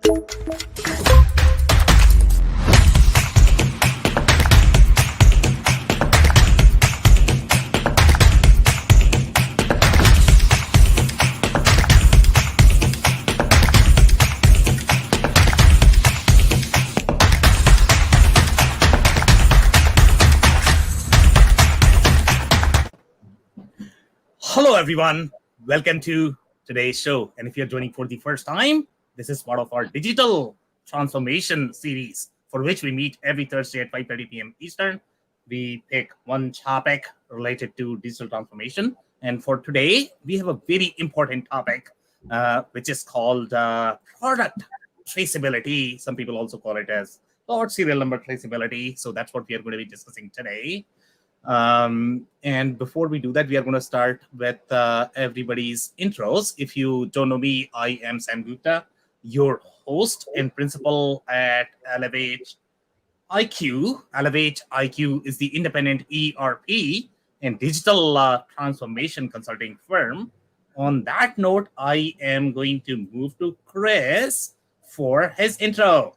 Hello, everyone. Welcome to today's show. And if you're joining for the first time, this is part of our digital transformation series, for which we meet every Thursday at 5:30 p.m. Eastern. We pick one topic related to digital transformation. And for today, we have a very important topic, which is called product traceability. Some people also call it as lot serial number traceability. So that's what we are going to be discussing today. And before we do that, we are going to start with everybody's intros. If you don't know me, I am Sam Gupta, your host and principal at Elevate IQ. Elevate IQ is the independent ERP and digital transformation consulting firm. On that note, I am going to move to Chris for his intro.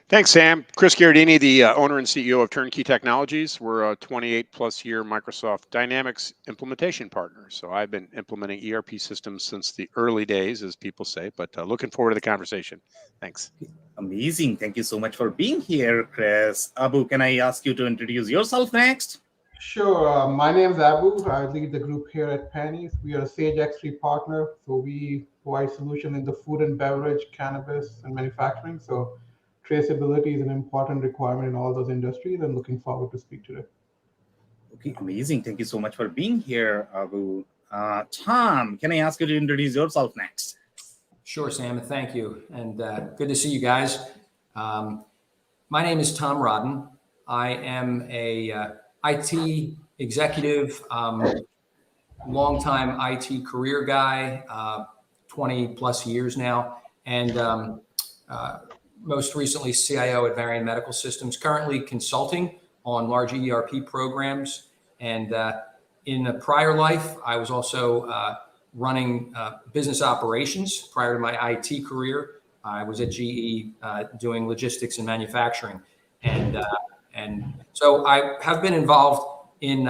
Thanks, Sam. Chris Gherardini, the owner and CEO of Turnkey Technologies. We're a 28-plus year Microsoft Dynamics implementation partner. So I've been implementing ERP systems since the early days, as people say, but looking forward to the conversation. Thanks. Amazing. Thank you so much for being here, Chris. Abu, can I ask you to introduce yourself next? Sure. My name is Abu. I lead the group here at Pennies. We are a Sage X3 partner. So we provide solutions in the food and beverage, cannabis, and manufacturing. So traceability is an important requirement in all those industries, and looking forward to speak today. Okay, amazing. Thank you so much for being here, Abu. Tom, can I ask you to introduce yourself next? Sure, Sam, and thank you. And good to see you guys. My name is Tom Rodden. I am a IT executive, longtime IT career guy, 20 plus years now, and most recently CIO at Varian Medical Systems, currently consulting on large ERP programs. And in a prior life, I was also running business operations prior to my IT career. I was at GE doing logistics and manufacturing. And so I have been involved in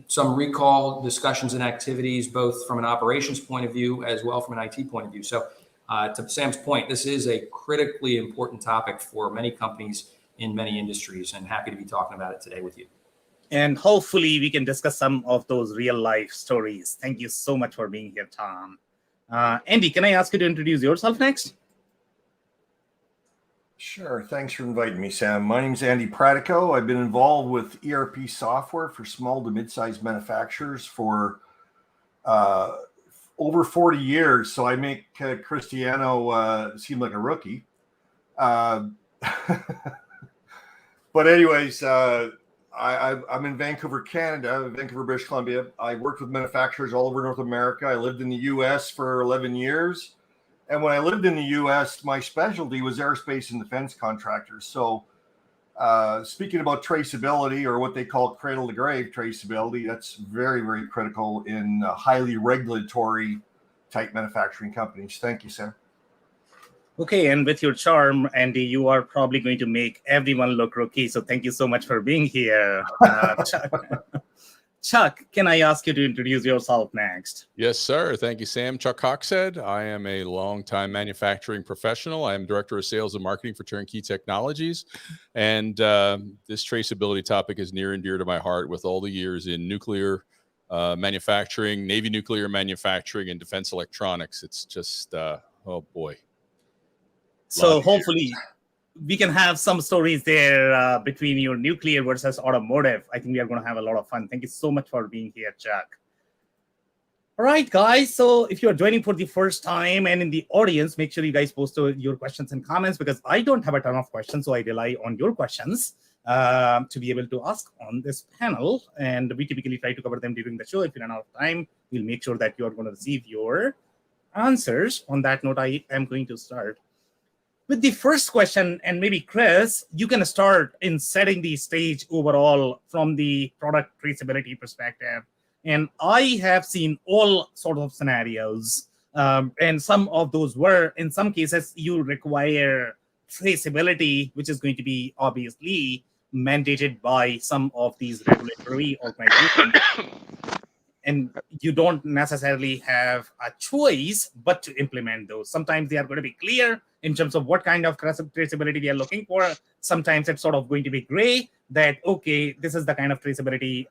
some recall discussions and activities, both from an operations point of view as well from an IT point of view. So to Sam's point, this is a critically important topic for many companies in many industries, and happy to be talking about it today with you. And hopefully we can discuss some of those real life stories. Thank you so much for being here, Tom. Andy, can I ask you to introduce yourself next? Sure. Thanks for inviting me, Sam. My name is Andy Pratico. I've been involved with ERP software for small to mid-sized manufacturers for over 40 years. So I make Cristiano seem like a rookie. But anyways, I'm in Vancouver, Canada, Vancouver, British Columbia. I worked with manufacturers all over North America. I lived in the US for 11 years. And when I lived in the US, my specialty was aerospace and defense contractors. So speaking about traceability, or what they call cradle to grave traceability, that's very, very critical in highly regulatory type manufacturing companies. Thank you, Sam. Okay, and with your charm, Andy, you are probably going to make everyone look rookie. So thank you so much for being here. Chuck, can I ask you to introduce yourself next? Yes, sir. Thank you, Sam. Chuck Coxhead. I am a longtime manufacturing professional. I am Director of Sales and Marketing for Turnkey Technologies. And this traceability topic is near and dear to my heart with all the years in nuclear manufacturing, Navy nuclear manufacturing, and defense electronics. It's just, oh boy. So hopefully we can have some stories there between your nuclear versus automotive. I think we are going to have a lot of fun. Thank you so much for being here, Chuck. All right, guys. So if you're joining for the first time and in the audience, make sure you guys post your questions and comments, because I don't have a ton of questions. So I rely on your questions to be able to ask on this panel. And we typically try to cover them during the show. If you run out of time, we'll make sure that you're going to receive your answers. On that note, I am going to start with the first question. And maybe Chris, you can start in setting the stage overall from the product traceability perspective. And I have seen all sorts of scenarios And some of those were, in some cases, you require traceability, which is going to be obviously mandated by some of these regulatory organizations. And you don't necessarily have a choice but to implement those. Sometimes they are going to be clear in terms of what kind of traceability we are looking for. Sometimes it's sort of going to be gray that, okay, this is the kind of traceability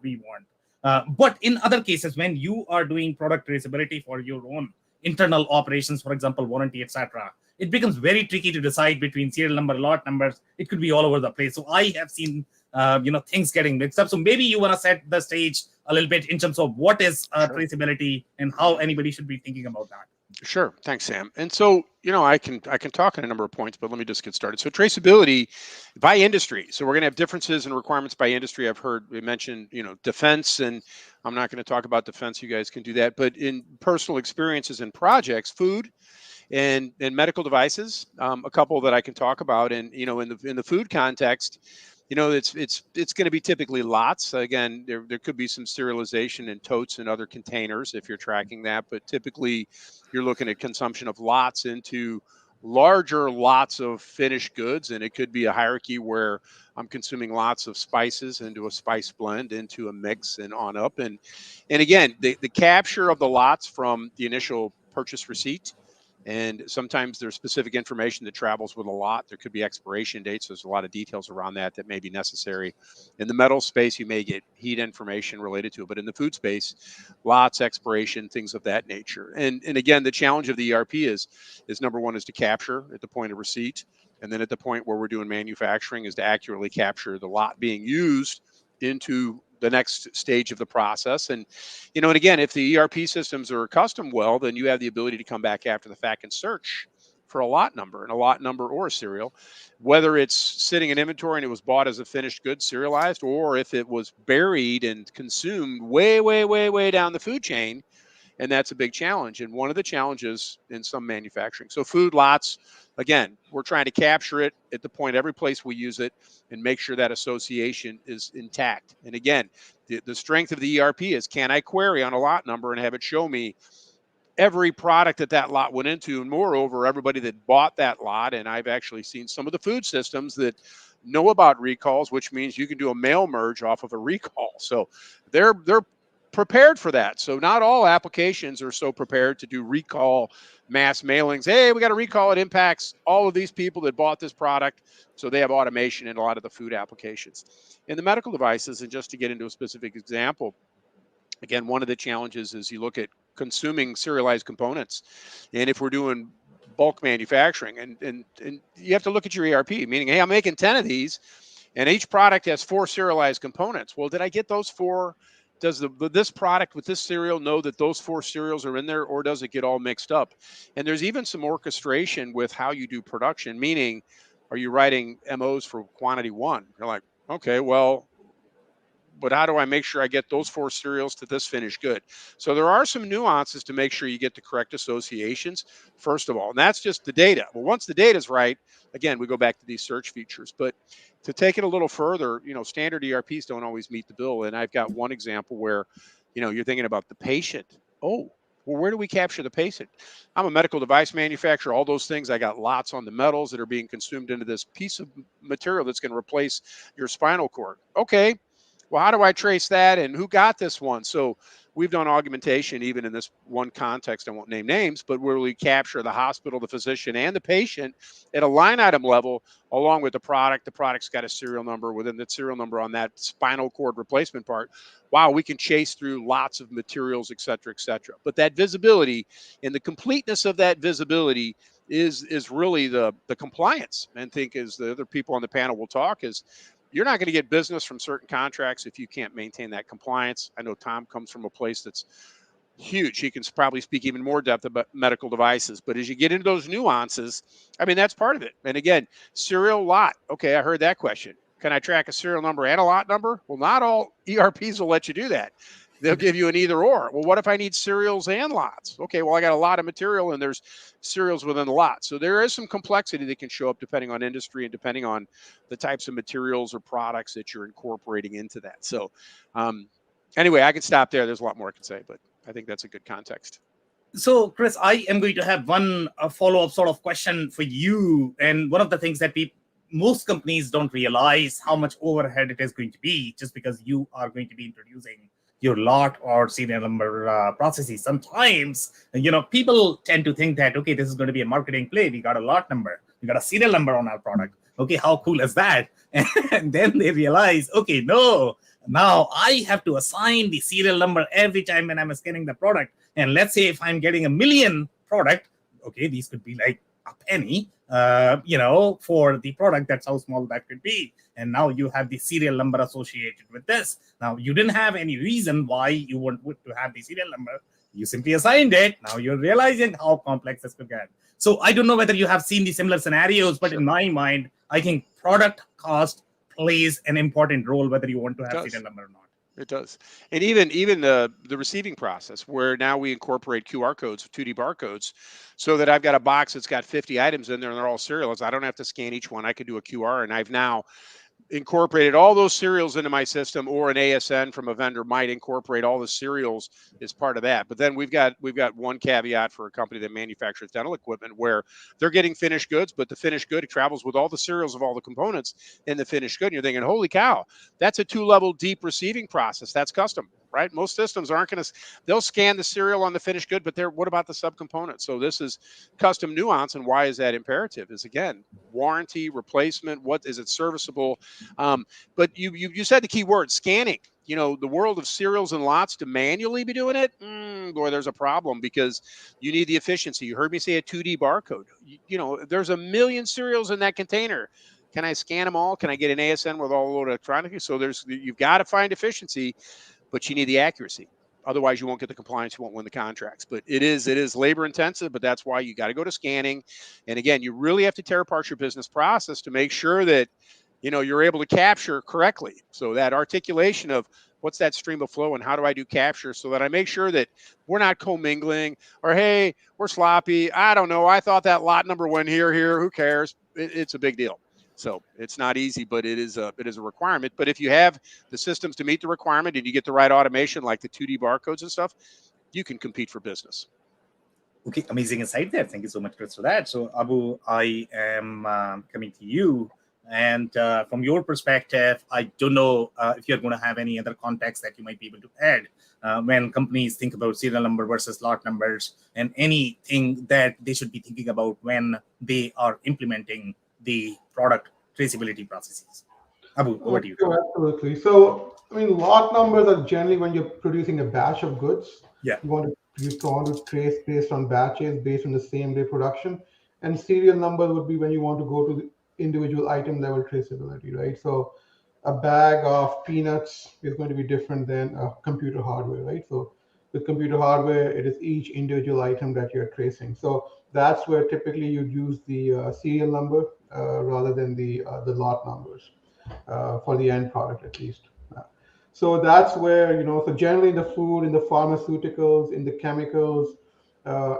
we want. But in other cases, when you are doing product traceability for your own internal operations, for example, warranty, etc., it becomes very tricky to decide between serial number, lot numbers. It could be all over the place. So I have seen things getting mixed up. So maybe you want to set the stage a little bit in terms of what is traceability and how anybody should be thinking about that. Sure. Thanks, Sam. And so, I can talk on a number of points, but let me just get started. So traceability by industry. So we're going to have differences and requirements by industry. I've heard we mentioned, defense, and I'm not going to talk about defense. You guys can do that. But in personal experiences and projects, food and medical devices, a couple that I can talk about. And, in the food context, it's going to be typically lots. Again, there could be some serialization in totes and other containers if you're tracking that, but typically you're looking at consumption of lots into larger lots of finished goods, and it could be a hierarchy where I'm consuming lots of spices into a spice blend into a mix and on up. And again, the capture of the lots from the initial purchase receipt. And sometimes there's specific information that travels with a lot. There could be expiration dates. There's a lot of details around that may be necessary. In the metal space, you may get heat information related to it. But in the food space, lots, expiration, things of that nature. And again, the challenge of the ERP is number one is to capture at the point of receipt. And then at the point where we're doing manufacturing is to accurately capture the lot being used into the next stage of the process. And again, if the ERP systems are custom well, then you have the ability to come back after the fact and search for a lot number or a serial, whether it's sitting in inventory and it was bought as a finished good serialized, or if it was buried and consumed way, way, way, way down the food chain. And that's a big challenge. And one of the challenges in some manufacturing. So food lots, again, we're trying to capture it at the point every place we use it and make sure that association is intact. And again, the strength of the ERP is, can I query on a lot number and have it show me every product that lot went into, and moreover, everybody that bought that lot. And I've actually seen some of the food systems that know about recalls, which means you can do a mail merge off of a recall. So they're prepared for that. So not all applications are so prepared to do recall mass mailings. Hey, we got a recall. It impacts all of these people that bought this product. So they have automation in a lot of the food applications. In the medical devices, and just to get into a specific example, again, one of the challenges is you look at consuming serialized components. And if we're doing bulk manufacturing, and you have to look at your ERP, meaning, hey, I'm making 10 of these, and each product has 4 serialized components. Well, did I get those 4? Does this product with this serial know that those 4 serials are in there, or does it get all mixed up? And there's even some orchestration with how you do production, meaning, are you writing MOs for quantity 1? You're like, okay, well, but how do I make sure I get those 4 serials to this finished good? So there are some nuances to make sure you get the correct associations, first of all, and that's just the data. Well, once the data is right, again, we go back to these search features. But to take it a little further, standard ERPs don't always meet the bill. And I've got one example where, you're thinking about the patient. Oh, well, where do we capture the patient? I'm a medical device manufacturer, all those things. I got lots on the metals that are being consumed into this piece of material that's going to replace your spinal cord. Okay. Well, how do I trace that, and who got this one? So we've done augmentation even in this one context. I won't name names, but where we capture the hospital, the physician, and the patient at a line item level, along with the product. The product's got a serial number. Within the serial number on that spinal cord replacement part, wow, we can chase through lots of materials, et cetera, et cetera. But that visibility and the completeness of that visibility is really the compliance. And think, as the other people on the panel will talk, is you're not going to get business from certain contracts if you can't maintain that compliance. I know Tom comes from a place that's huge. He can probably speak even more depth about medical devices. But as you get into those nuances, I mean, that's part of it. And again, serial lot. Okay, I heard that question. Can I track a serial number and a lot number? Well, not all ERPs will let you do that. They'll give you an either or. Well, what if I need serials and lots? Okay, well, I got a lot of material and there's serials within the lot. So there is some complexity that can show up depending on industry and depending on the types of materials or products that you're incorporating into that. So anyway, I can stop there. There's a lot more I can say, but I think that's a good context. So, Chris, I am going to have one follow-up sort of question for you. And one of the things that most companies don't realize how much overhead it is going to be just because you are going to be introducing your lot or serial number processes. Sometimes, people tend to think that, okay, this is going to be a marketing play. We got a lot number, we got a serial number on our product. Okay, how cool is that? And then they realize, okay, no, now I have to assign the serial number every time when I'm scanning the product. And let's say if I'm getting 1 million product, okay, these could be like a penny, for the product. That's how small that could be. And now you have the serial number associated with this. Now you didn't have any reason why you want to have the serial number. You simply assigned it. Now you're realizing how complex this could get. So I don't know whether you have seen the similar scenarios, but in my mind, I think product cost plays an important role whether you want to have serial number or not. It does. And even the receiving process, where now we incorporate QR codes, 2D barcodes, so that I've got a box that's got 50 items in there and they're all serials. I don't have to scan each one. I could do a QR, and I've now incorporated all those serials into my system, or an ASN from a vendor might incorporate all the serials as part of that. But then we've got one caveat for a company that manufactures dental equipment where they're getting finished goods, but the finished good travels with all the serials of all the components in the finished good. And you're thinking, holy cow, that's a 2-level deep receiving process. That's custom, right? Most systems aren't going to, they'll scan the serial on the finished good, but what about the subcomponents? So this is custom nuance. And why is that imperative? Is, again, warranty, replacement, what is it serviceable? But you said the key word, scanning. The world of serials and lots, to manually be doing it, boy, there's a problem, because you need the efficiency. You heard me say a 2D barcode. There's 1 million serials in that container. Can I scan them all? Can I get an ASN with all electronically? So you've got to find efficiency, but you need the accuracy. Otherwise, you won't get the compliance. You won't win the contracts. But it is labor intensive, but that's why you got to go to scanning. And again, you really have to tear apart your business process to make sure that you're able to capture correctly. So that articulation of what's that stream of flow and how do I do capture, so that I make sure that we're not commingling, or, hey, we're sloppy. I don't know. I thought that lot number went here. Who cares? It's a big deal. So it's not easy, but it is a requirement. But if you have the systems to meet the requirement and you get the right automation, like the 2D barcodes and stuff, you can compete for business. Okay, amazing insight there. Thank you so much, Chris, for that. So, Abu, I am coming to you. And from your perspective, I don't know if you're going to have any other context that you might be able to add when companies think about serial number versus lot numbers, and anything that they should be thinking about when they are implementing the product traceability processes. Abu, over to you. Absolutely. So, lot numbers are generally when you're producing a batch of goods. Yeah. You want to trace based on batches, based on the same day production. And serial number would be when you want to go to the individual item level traceability, right? So a bag of peanuts is going to be different than computer hardware, right? So with computer hardware, it is each individual item that you're tracing. So that's where typically you'd use the serial number rather than the lot numbers for the end product, at least. So that's where, so generally in the food, in the pharmaceuticals, in the chemicals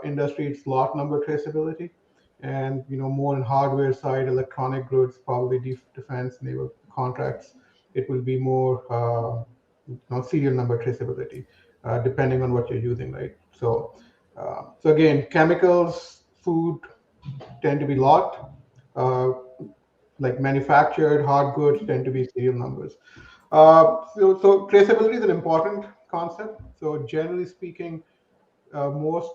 industry, it's lot number traceability. And more in hardware side, electronic goods, probably defense, naval contracts, it will be more serial number traceability, depending on what you're using, right? So again, chemicals, food tend to be lot, like manufactured hard goods tend to be serial numbers. So traceability is an important concept. So generally speaking, most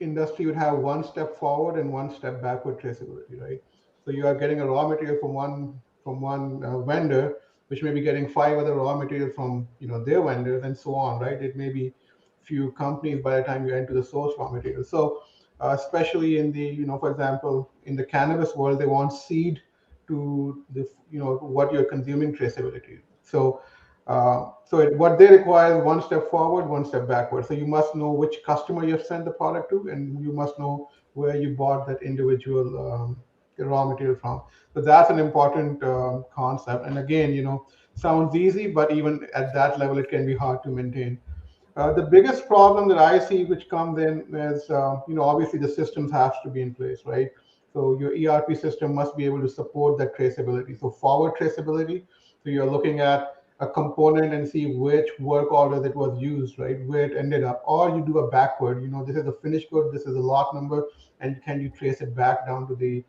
industry would have one step forward and one step backward traceability, right? So you are getting a raw material from one vendor, which may be getting 5 other raw materials from their vendors, and so on, right? It may be few companies by the time you enter the source raw material. So especially in the for example, in the cannabis world, they want seed to the what you're consuming traceability. So what they require is one step forward, one step backward. So you must know which customer you've sent the product to, and you must know where you bought that individual raw material from. So that's an important concept. And again, sounds easy, but even at that level, it can be hard to maintain. The biggest problem that I see, which comes in, is obviously the systems have to be in place, right? So your ERP system must be able to support that traceability. So forward traceability. So you're looking at a component and see which work order that was used, right, where it ended up, or you do a backward. This is a finished good, this is a lot number, and can you trace it back down to the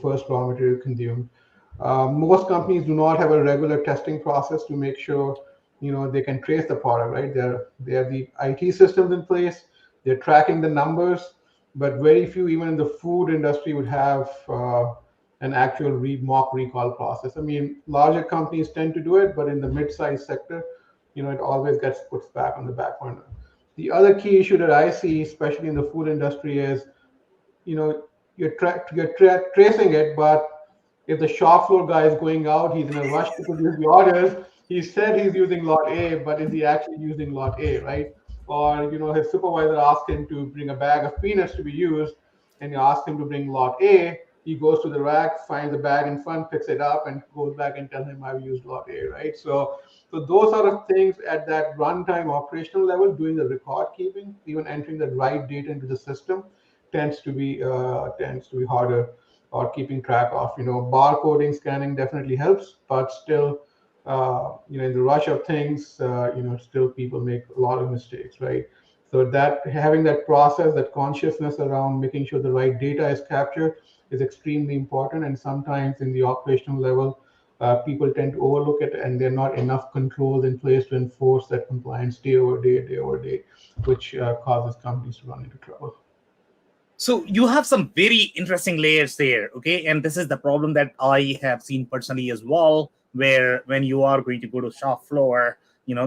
first raw material consumed. Most companies do not have a regular testing process to make sure they can trace the product, right? They have the IT systems in place, they're tracking the numbers, but very few, even in the food industry, would have an actual mock recall process. I mean, larger companies tend to do it, but in the mid-sized sector, it always gets put back on the back burner. The other key issue that I see, especially in the food industry, is you're tracing it, but if the shop floor guy is going out, he's in a rush to produce the orders. He said he's using lot A, but is he actually using lot A, right? Or his supervisor asked him to bring a bag of peanuts to be used, and you ask him to bring lot A. He goes to the rack, finds the bag in front, picks it up, and goes back and tells him I've used lot A, right? So those sort of things at that runtime operational level, doing the record keeping, even entering the right data into the system, tends to be harder, or keeping track of. Barcoding, scanning definitely helps, but still, in the rush of things, still people make a lot of mistakes, right? So that having that process, that consciousness around making sure the right data is captured is extremely important. And sometimes in the operational level, people tend to overlook it, and there are not enough controls in place to enforce that compliance day over day, which causes companies to run into trouble. So you have some very interesting layers there, okay? And this is the problem that I have seen personally as well, where when you are going to go to shop floor,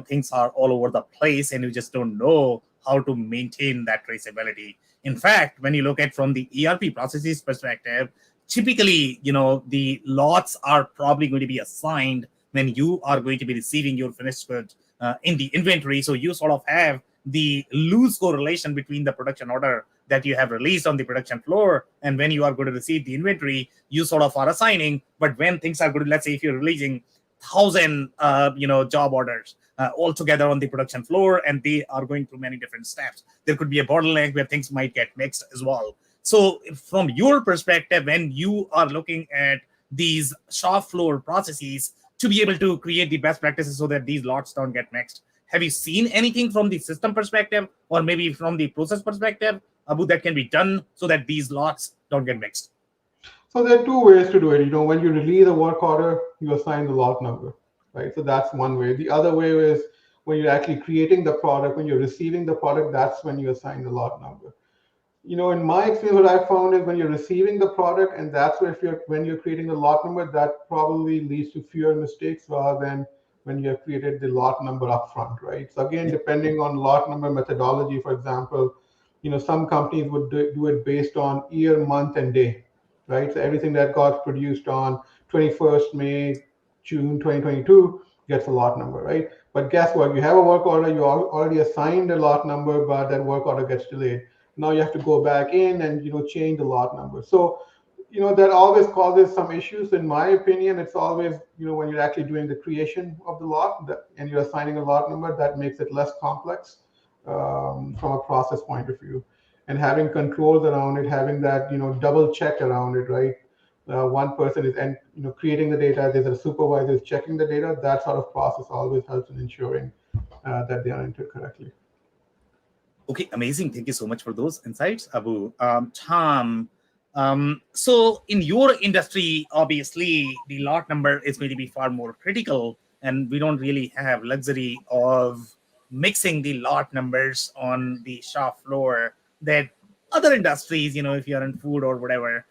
things are all over the place, and you just don't know how to maintain that traceability. In fact, when you look at from the ERP processes perspective, typically, the lots are probably going to be assigned when you are going to be receiving your finished goods in the inventory. So you sort of have the loose correlation between the production order that you have released on the production floor and when you are going to receive the inventory, you sort of are assigning. But when things are good, let's say if you're releasing 1,000 job orders all together on the production floor, and they are going through many different steps, there could be a bottleneck where things might get mixed as well. So from your perspective, when you are looking at these shop floor processes to be able to create the best practices so that these lots don't get mixed, have you seen anything from the system perspective or maybe from the process perspective, Abu, that can be done so that these lots don't get mixed? So there are two ways to do it. When you release a work order, you assign the lot number, right? So that's one way. The other way is when you're actually creating the product, when you're receiving the product, that's when you assign the lot number. In my experience, what I found is when you're receiving the product, and that's where when you're creating the lot number, that probably leads to fewer mistakes rather than when you have created the lot number up front, right? So again, depending on lot number methodology, for example, some companies would do it based on year, month, and day, right? So everything that got produced on 21st May, June 2022 gets a lot number, right? But guess what? You have a work order, you already assigned a lot number, but that work order gets delayed. Now you have to go back in and change the lot number. So that always causes some issues. In my opinion, it's always when you're actually doing the creation of the lot and you're assigning a lot number, that makes it less complex from a process point of view. And having controls around it, having that double check around it, right? One person is creating the data, there's a supervisor is checking the data. That sort of process always helps in ensuring that they are entered correctly. Okay, amazing. Thank you so much for those insights, Abu. Tom, so in your industry, obviously, the lot number is going to be far more critical, and we don't really have luxury of mixing the lot numbers on the shop floor that other industries, if you're in food or whatever,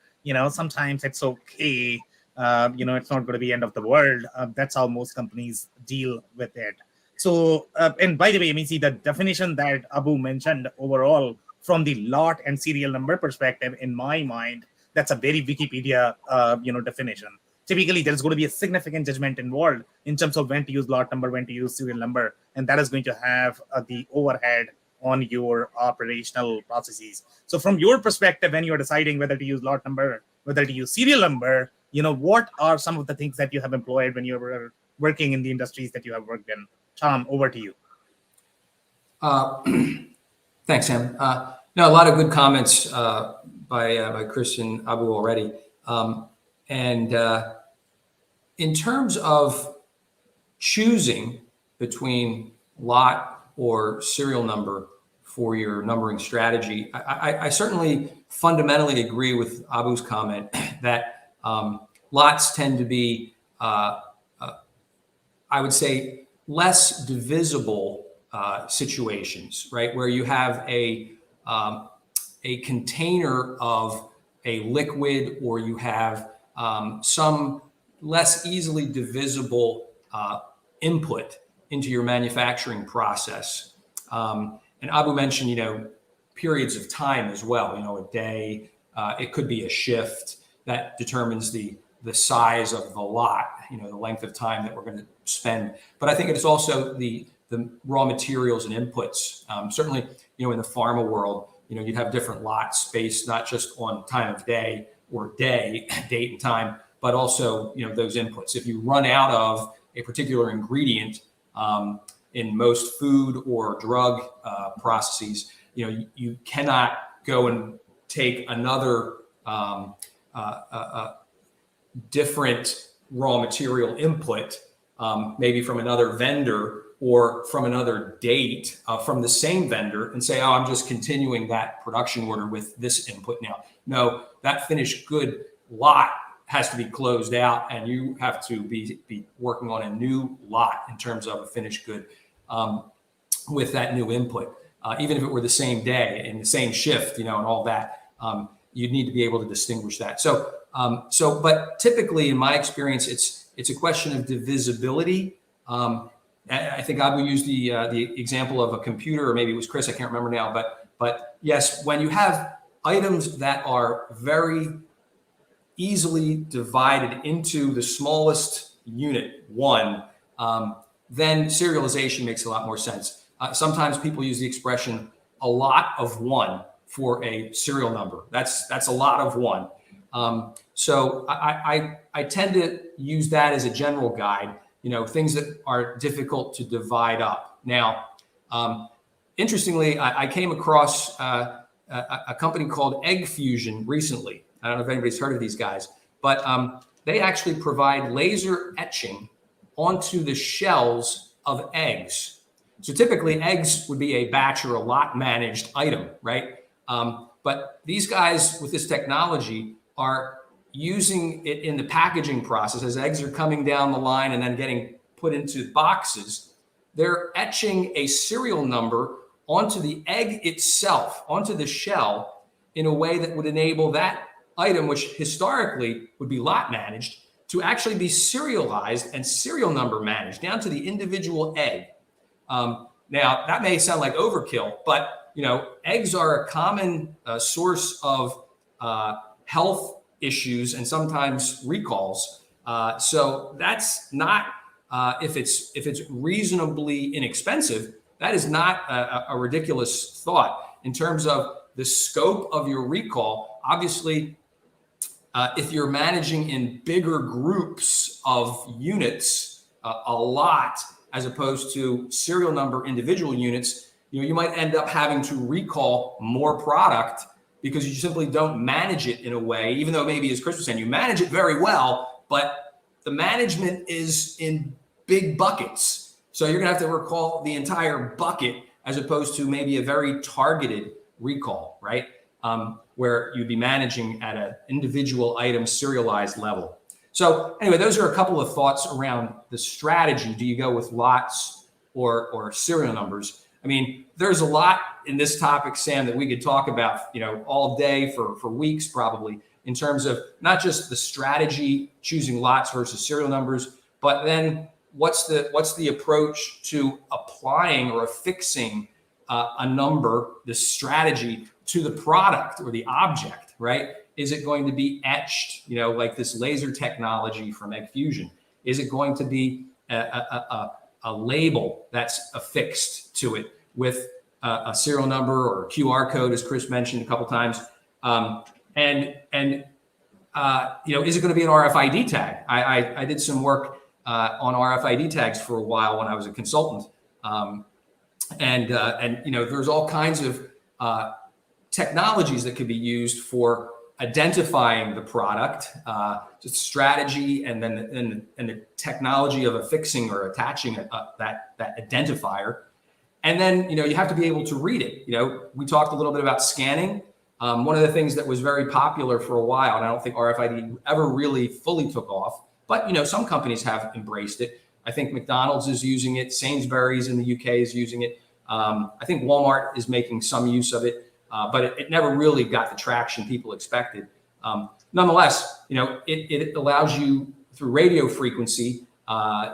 sometimes it's okay. It's not going to be end of the world. That's how most companies deal with it. So, and by the way, see the definition that Abu mentioned overall from the lot and serial number perspective, in my mind, that's a very Wikipedia, definition. Typically, there's going to be a significant judgment involved in terms of when to use lot number, when to use serial number, and that is going to have the overhead on your operational processes. So from your perspective, when you're deciding whether to use lot number, whether to use serial number, what are some of the things that you have employed when you were working in the industries that you have worked in? Tom, over to you. Thanks, Sam. No, a lot of good comments by Chris and Abu already. And in terms of choosing between lot or serial number for your numbering strategy, I certainly fundamentally agree with Abu's comment that lots tend to be, I would say, less divisible situations, right? Where you have a container of a liquid, or you have some less easily divisible input into your manufacturing process. And Abu mentioned, periods of time as well, a day, it could be a shift that determines the size of the lot, the length of time that we're going to spend. But I think it's also the raw materials and inputs. Certainly, in the pharma world, you'd have different lots based not just on time of day or date and time, but also, those inputs. If you run out of a particular ingredient in most food or drug processes, you cannot go and take another different raw material input, maybe from another vendor or from another date from the same vendor, and say, oh, I'm just continuing that production order with this input now. No, that finished good lot has to be closed out, and you have to be working on a new lot in terms of a finished good with that new input. Even if it were the same day and the same shift, and all that, you'd need to be able to distinguish that. But typically, in my experience, it's a question of divisibility. I think Abu used the example of a computer, or maybe it was Chris, I can't remember now. But yes, when you have items that are very easily divided into the smallest unit, one, then serialization makes a lot more sense. Sometimes people use the expression "a lot of one" for a serial number. That's a lot of one. So I tend to use that as a general guide. Things that are difficult to divide up. Now, interestingly, I came across a company called Egg Fusion recently. I don't know if anybody's heard of these guys, but they actually provide laser etching onto the shells of eggs. So typically, eggs would be a batch or a lot managed item, right? But these guys with this technology are using it in the packaging process. As eggs are coming down the line and then getting put into boxes, they're etching a serial number onto the egg itself, onto the shell, in a way that would enable that item, which historically would be lot managed, to actually be serialized and serial number managed down to the individual egg. Now, that may sound like overkill, but eggs are a common source of health issues and sometimes recalls. So that's not, if it's reasonably inexpensive, that is not a ridiculous thought in terms of the scope of your recall. Obviously, if you're managing in bigger groups of units, a lot, as opposed to serial number individual units, you might end up having to recall more product because you simply don't manage it in a way, even though maybe, as Chris was saying, you manage it very well, but the management is in big buckets. So you're gonna have to recall the entire bucket as opposed to maybe a very targeted recall, right? Where you'd be managing at an individual item serialized level. So anyway, those are a couple of thoughts around the strategy. Do you go with lots or serial numbers? I mean, there's a lot in this topic, Sam, that we could talk about, all day for weeks probably, in terms of not just the strategy, choosing lots versus serial numbers, but then what's the approach to applying or affixing a number, the strategy, to the product or the object, right? Is it going to be etched, like this laser technology from Egg Fusion? Is it going to be a label that's affixed to it with a serial number or a QR code, as Chris mentioned a couple times? Is it going to be an RFID tag? I did some work on RFID tags for a while when I was a consultant. There's all kinds of technologies that could be used for identifying the product, just strategy, and then the technology of affixing or attaching that identifier. And then, you have to be able to read it. We talked a little bit about scanning. One of the things that was very popular for a while, and I don't think RFID ever really fully took off, but, some companies have embraced it. I think McDonald's is using it. Sainsbury's in the UK is using it. I think Walmart is making some use of it, but it never really got the traction people expected. Nonetheless, it allows you through radio frequency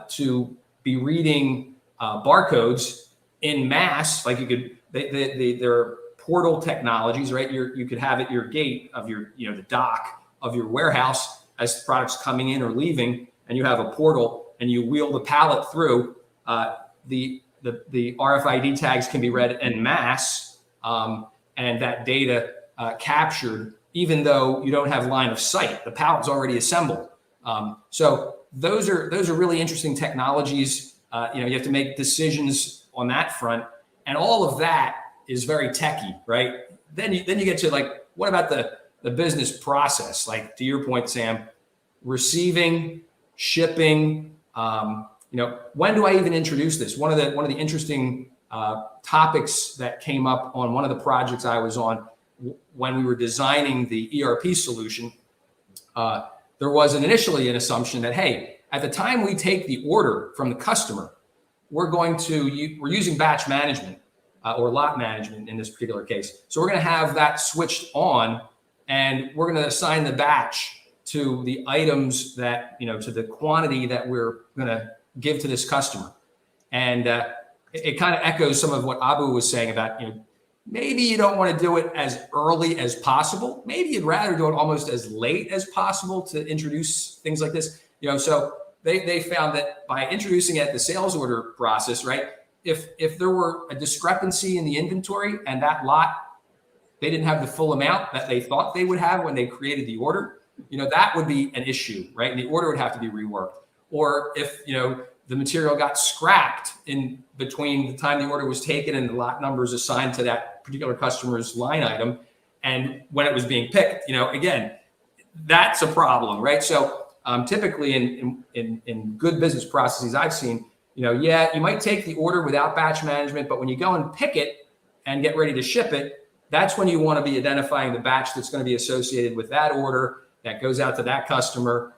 to be reading barcodes in mass. Like there are portal technologies, right? You could have at your gate of the dock of your warehouse as the product's coming in or leaving, and you have a portal and you wheel the pallet through. The RFID tags can be read en masse, and that data captured, even though you don't have line of sight. The pallet's already assembled. So those are really interesting technologies. You have to make decisions on that front, and all of that is very techy, right? Then you get to like, what about the business process? Like, to your point, Sam, receiving, shipping. When do I even introduce this? One of the interesting topics that came up on one of the projects I was on when we were designing the ERP solution, there was initially an assumption that, hey, at the time we take the order from the customer, we're using batch management or lot management in this particular case. So we're going to have that switched on, and we're going to assign the batch to the items that, to the quantity that we're going to give to this customer. And it kind of echoes some of what Abu was saying about, maybe you don't want to do it as early as possible. Maybe you'd rather do it almost as late as possible to introduce things like this. So they found that by introducing it at the sales order process, right? If there were a discrepancy in the inventory and that lot, they didn't have the full amount that they thought they would have when they created the order, that would be an issue, right? And the order would have to be reworked. Or if, the material got scrapped in between the time the order was taken and the lot numbers assigned to that particular customer's line item, and when it was being picked, again, that's a problem, right? So typically in good business processes I've seen, you might take the order without batch management, but when you go and pick it and get ready to ship it, that's when you want to be identifying the batch that's going to be associated with that order that goes out to that customer,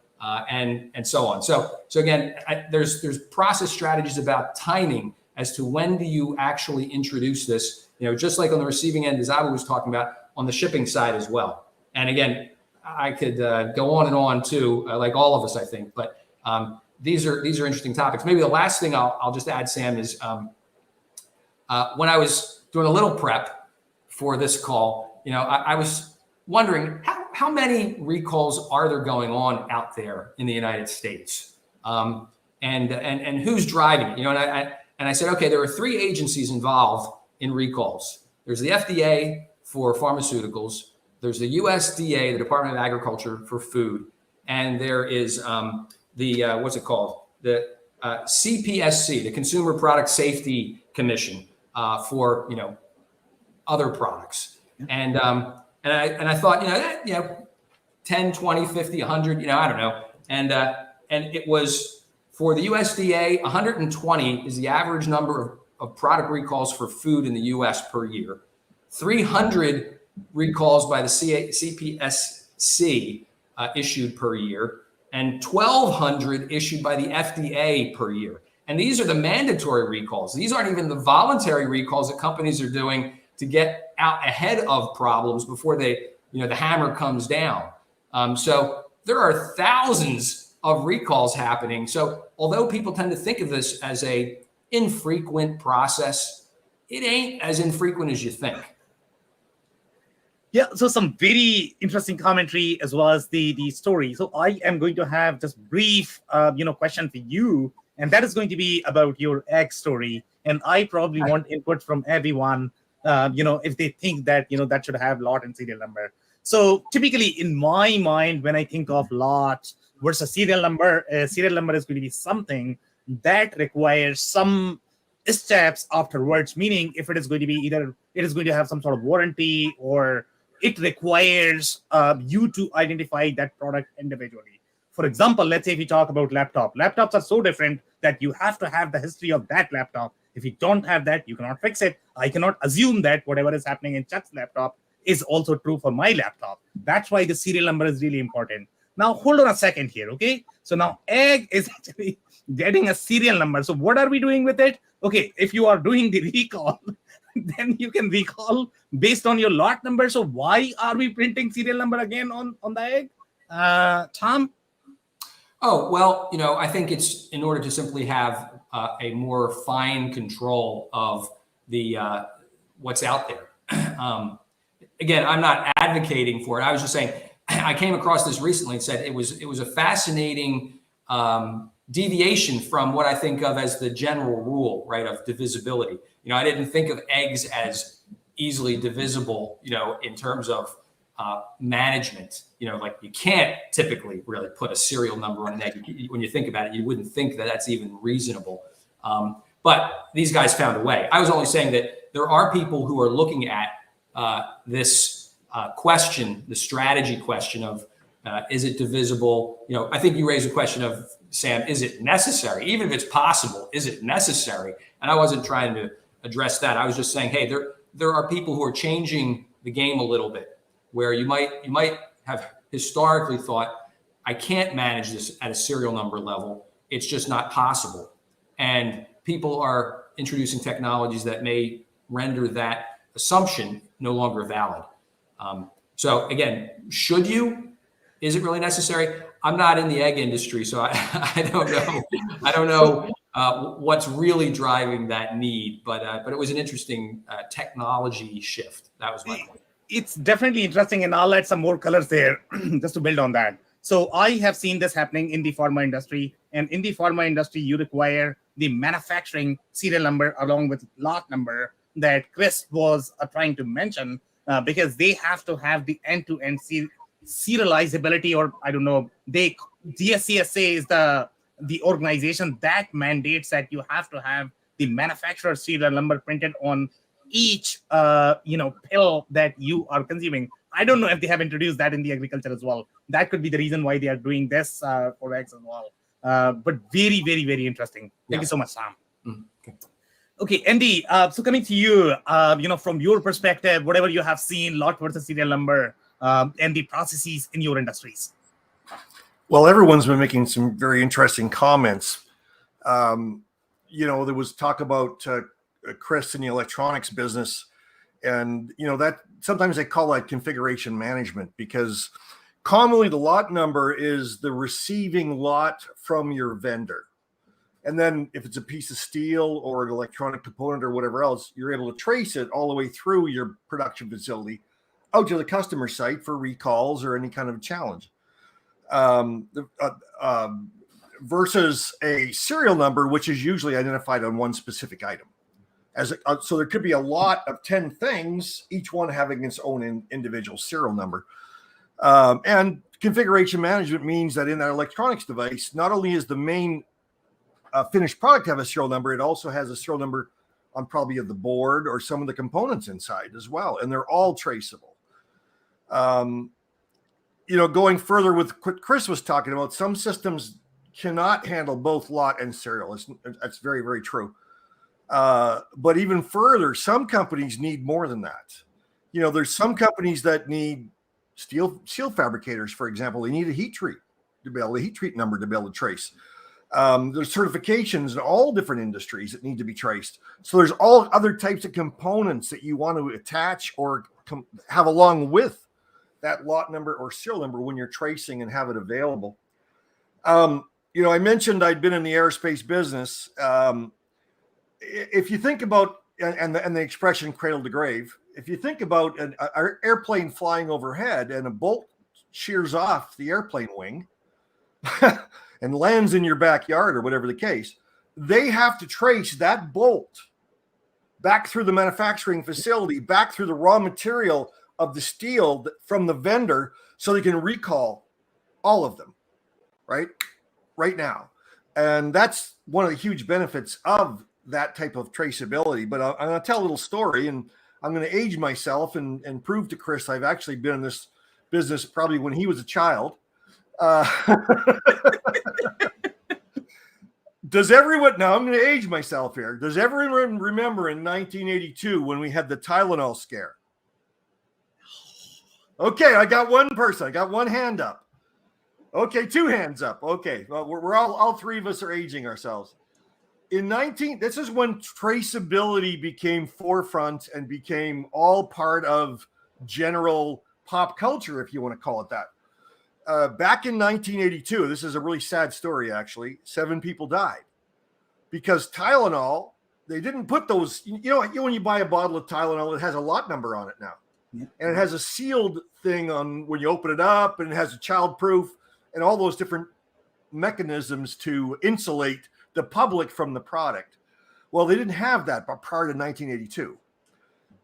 and so on. So again, there's process strategies about timing as to when do you actually introduce this, just like on the receiving end, as Abu was talking about, on the shipping side as well. And again, I could go on and on too, like all of us, I think, but these are interesting topics. Maybe the last thing I'll just add, Sam, is when I was doing a little prep for this call, I was wondering how many recalls are there going on out there in the United States, and who's driving it? And I said, okay, there are 3 agencies involved in recalls. There's the FDA for pharmaceuticals. There's the USDA, the Department of Agriculture, for food, and there is what's it called? The CPSC, the Consumer Product Safety Commission, for other products. And I thought, 10, 20, 50, 100, I don't know. And it was for the USDA, 120 is the average number of product recalls for food in the US per year. 300 recalls by the CPSC issued per year, and 1,200 issued by the FDA per year. And these are the mandatory recalls. These aren't even the voluntary recalls that companies are doing to get out ahead of problems before the hammer comes down. So there are thousands of recalls happening. So although people tend to think of this as a infrequent process, it ain't as infrequent as you think. Yeah, so some very interesting commentary as well as the story. So I am going to have just brief, question for you, and that is going to be about your egg story. And I probably want input from everyone, if they think that, that should have lot and serial number. So typically in my mind, when I think of lot versus serial number is going to be something that requires some steps afterwards, meaning if it is going to be either it is going to have some sort of warranty or it requires you to identify that product individually. For example, let's say if we talk about laptops are so different that you have to have the history of that laptop. If you don't have that, you cannot fix it. I cannot assume that whatever is happening in Chuck's laptop is also true for my laptop. That's why the serial number is really important. Now, hold on a second here, okay? So now egg is actually getting a serial number. So what are we doing with it? Okay, if you are doing the recall, then you can recall based on your lot number. So why are we printing serial number again on the egg? Tom? Oh, well, I think it's in order to simply have a more fine control of the what's out there. Again, I'm not advocating for it. I was just saying, I came across this recently and said it was a fascinating deviation from what I think of as the general rule, right, of divisibility. I didn't think of eggs as easily divisible, in terms of management. Like you can't typically really put a serial number on an egg. When you think about it, you wouldn't think that that's even reasonable. But these guys found a way. I was only saying that there are people who are looking at this question, the strategy question of is it divisible? I think you raised a question of, Sam, is it necessary? Even if it's possible, is it necessary? And I wasn't trying to address that. I was just saying, hey, there are people who are changing the game a little bit, where you might have historically thought, I can't manage this at a serial number level. It's just not possible. And people are introducing technologies that may render that assumption no longer valid. So again, should you? Is it really necessary? I'm not in the egg industry, so I don't know. I don't know what's really driving that need, but it was an interesting technology shift. That was my point. It's definitely interesting, and I'll add some more colors there just to build on that. So I have seen this happening in the pharma industry, and in the pharma industry, you require the manufacturing serial number along with lot number that Chris was trying to mention, because they have to have the end-to-end serializability, or I don't know, DSCSA is the organization that mandates that you have to have the manufacturer serial number printed on each pill that you are consuming. I don't know if they have introduced that in the agriculture as well. That could be the reason why they are doing this for eggs as well. But very, very, very interesting. Thank you so much, Sam. Okay. Okay, Andy, so coming to you, from your perspective, whatever you have seen, lot versus serial number, and the processes in your industries. Well, everyone's been making some very interesting comments. There was talk about Chris in the electronics business, and that sometimes they call that configuration management, because commonly the lot number is the receiving lot from your vendor. And then if it's a piece of steel or an electronic component or whatever else, you're able to trace it all the way through your production facility out to the customer site for recalls or any kind of challenge. Versus a serial number, which is usually identified on one specific item. So there could be a lot of 10 things, each one having its own individual serial number. And configuration management means that in that electronics device, not only is the main finished product have a serial number, it also has a serial number on probably of the board or some of the components inside as well. And they're all traceable. Going further with what Chris was talking about, some systems cannot handle both lot and serial. That's very, very true. But even further, some companies need more than that. There's some companies that need steel fabricators, for example. They need a heat treat number to be able to trace. There's certifications in all different industries that need to be traced. So there's all other types of components that you want to attach or have along with that lot number or serial number when you're tracing and have it available. I mentioned I'd been in the aerospace business. If you think about, and the expression cradle to grave, if you think about an airplane flying overhead and a bolt shears off the airplane wing and lands in your backyard or whatever the case, they have to trace that bolt back through the manufacturing facility, back through the raw material of the steel from the vendor, so they can recall all of them right now. And that's one of the huge benefits of that type of traceability. But I'm going to tell a little story, and I'm going to age myself and prove to Chris I've actually been in this business probably when he was a child. Does everyone, now I'm going to age myself here. Does everyone remember in 1982 when we had the Tylenol scare? Okay, I got one person. I got one hand up. Okay, two hands up. Okay, well, we're all three of us are aging ourselves. This is when traceability became forefront and became all part of general pop culture, if you want to call it that. Back in 1982, this is a really sad story, actually. 7 people died because Tylenol, they didn't put those, when you buy a bottle of Tylenol, it has a lot number on it now. Yeah. And it has a sealed thing on when you open it up, and it has a childproof and all those different mechanisms to insulate the public from the product. Well, they didn't have that prior to 1982.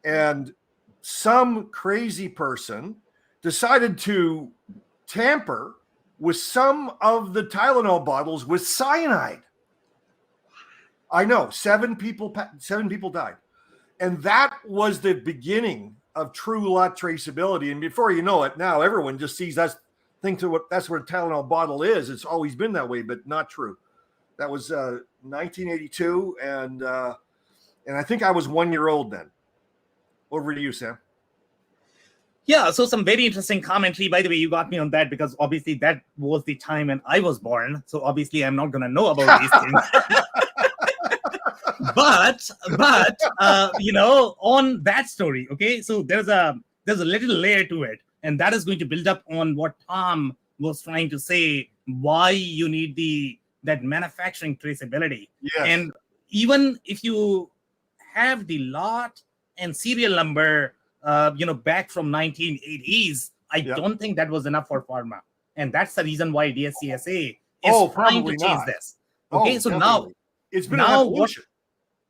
And some crazy person decided to tamper with some of the Tylenol bottles with cyanide. I know, 7 people died. And that was the beginning of true lot traceability. And before you know it, now everyone just sees that's what a Tylenol bottle is. It's always been that way, but not true. That was 1982, and I think I was 1 year old then. Over to you, Sam. Yeah, so some very interesting commentary. By the way, you got me on that because obviously that was the time when I was born. So obviously I'm not going to know about these things. but on that story, okay, so there's a little layer to it, and that is going to build up on what Tom was trying to say, why you need that manufacturing traceability. Yes. And even if you have the lot and serial number, back from 1980s, I don't think that was enough for pharma. And that's the reason why DSCSA is trying to change this. Okay, so definitely. Now it's been an evolution.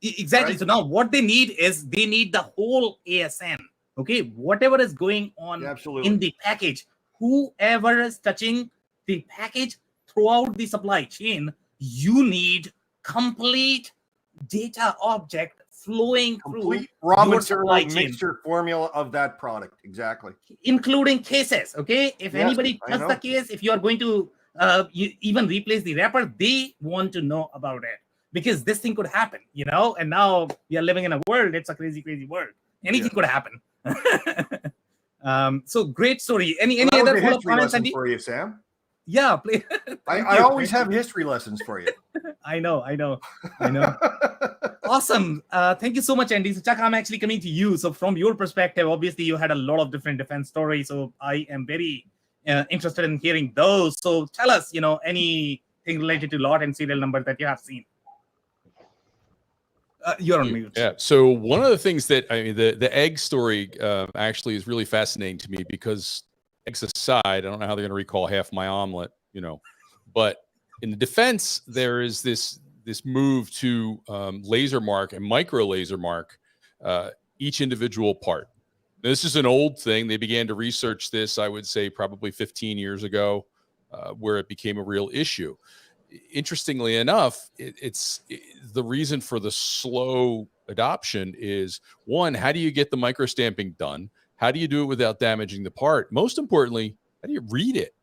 Exactly. Right? So now what they need is they need the whole ASN. Okay, whatever is going on in the package, whoever is touching the package throughout the supply chain, you need complete data object flowing complete through raw material mixture formula of that product. Exactly. Including cases. Okay. If anybody touches the case, if you are going to you even replace the wrapper, they want to know about it because this thing could happen, and now we are living in a world. It's a crazy, crazy world. Anything could happen. So great story. Any other follow-up comments, Andy? For you, Sam? Yeah, please. I always have history lessons for you. I know. Awesome. Thank you so much, Andy. So Chuck, I'm actually coming to you. So from your perspective, obviously you had a lot of different defense stories. So I am very interested in hearing those. So tell us, anything related to lot and serial number that you have seen. You're on mute. Yeah. So one of the things that the egg story actually is really fascinating to me because eggs aside, I don't know how they're going to recall half my omelet, but in the defense, there is this move to laser mark and micro laser mark each individual part. Now, this is an old thing. They began to research this, I would say, probably 15 years ago, where it became a real issue. Interestingly enough, it's the reason for the slow adoption is, one, how do you get the micro stamping done? How do you do it without damaging the part? Most importantly, how do you read it?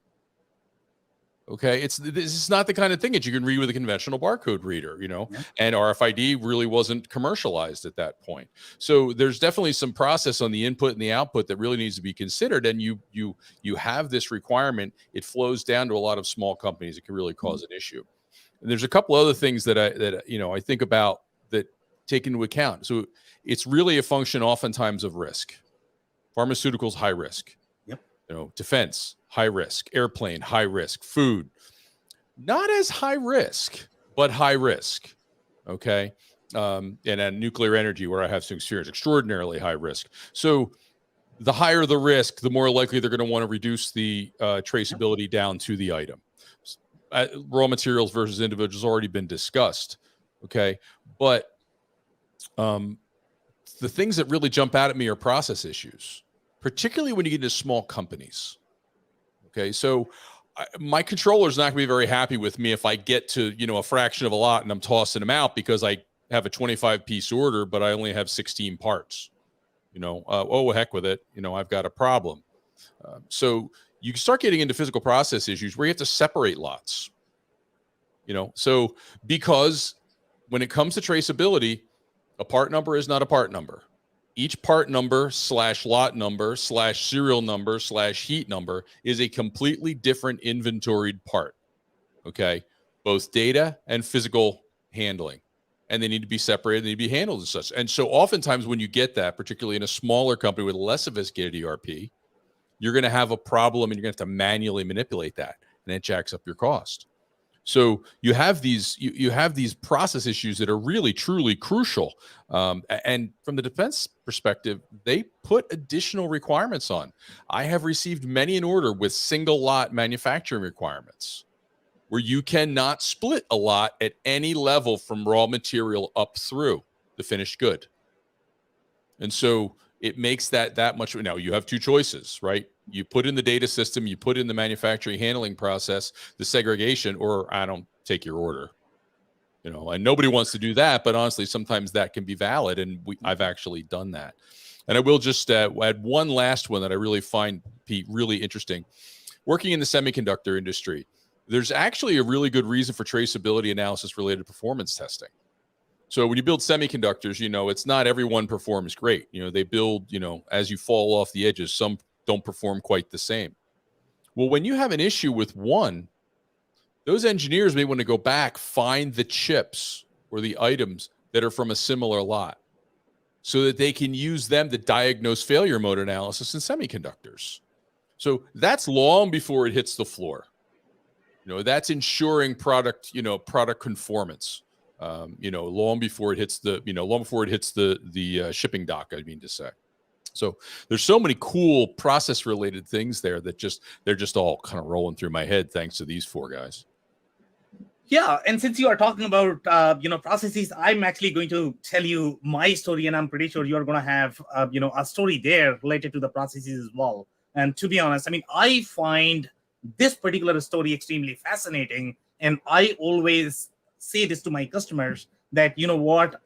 Okay, this is not the kind of thing that you can read with a conventional barcode reader, and RFID really wasn't commercialized at that point. So there's definitely some process on the input and the output that really needs to be considered. And you have this requirement. It flows down to a lot of small companies. It can really cause an issue. And there's a couple other things that I think about that take into account. So it's really a function oftentimes of risk. Pharmaceuticals, high risk. Yep. Defense, high risk. Airplane, high risk. Food, not as high risk, but high risk. Okay. And nuclear energy, where I have some experience, extraordinarily high risk. So the higher the risk, the more likely they're going to want to reduce the traceability down to the item. Raw materials versus individuals already been discussed. Okay. But the things that really jump out at me are process issues, particularly when you get into small companies. Okay, so my controller is not going to be very happy with me if I get to a fraction of a lot and I'm tossing them out because I have a 25-piece order, but I only have 16 parts. Oh, heck with it. I've got a problem. So you start getting into physical process issues where you have to separate lots. So because when it comes to traceability, a part number is not a part number. Each part number / lot number / serial number / heat number is a completely different inventoried part. Okay. Both data and physical handling. And they need to be separated. They need to be handled as such. And so oftentimes when you get that, particularly in a smaller company with less sophisticated ERP, you're going to have a problem and you're going to have to manually manipulate that. And it jacks up your cost. So you have these process issues that are really, truly crucial. And from the defense perspective, they put additional requirements on. I have received many an order with single lot manufacturing requirements where you cannot split a lot at any level from raw material up through the finished good. And so it makes that much. Now you have two choices, right? You put in the data system, you put in the manufacturing handling process, the segregation, or I don't take your order. And nobody wants to do that, but honestly, sometimes that can be valid, and I've actually done that. And I will just add one last one that I really find, Pete, really interesting. Working in the semiconductor industry, there's actually a really good reason for traceability analysis related to performance testing. So when you build semiconductors, it's not everyone performs great. They build, as you fall off the edges, some don't perform quite the same. Well, when you have an issue with one, those engineers may want to go back, find the chips or the items that are from a similar lot so that they can use them to diagnose failure mode analysis in semiconductors. So that's long before it hits the floor. That's ensuring product conformance. Long before it hits the shipping dock, I mean to say. So there's so many cool process related things there that they're just all kind of rolling through my head thanks to these four guys. Yeah, and since you are talking about processes, I'm actually going to tell you my story, and I'm pretty sure you're going to have a story there related to the processes as well. And to be honest, I find this particular story extremely fascinating, and I always say this to my customers that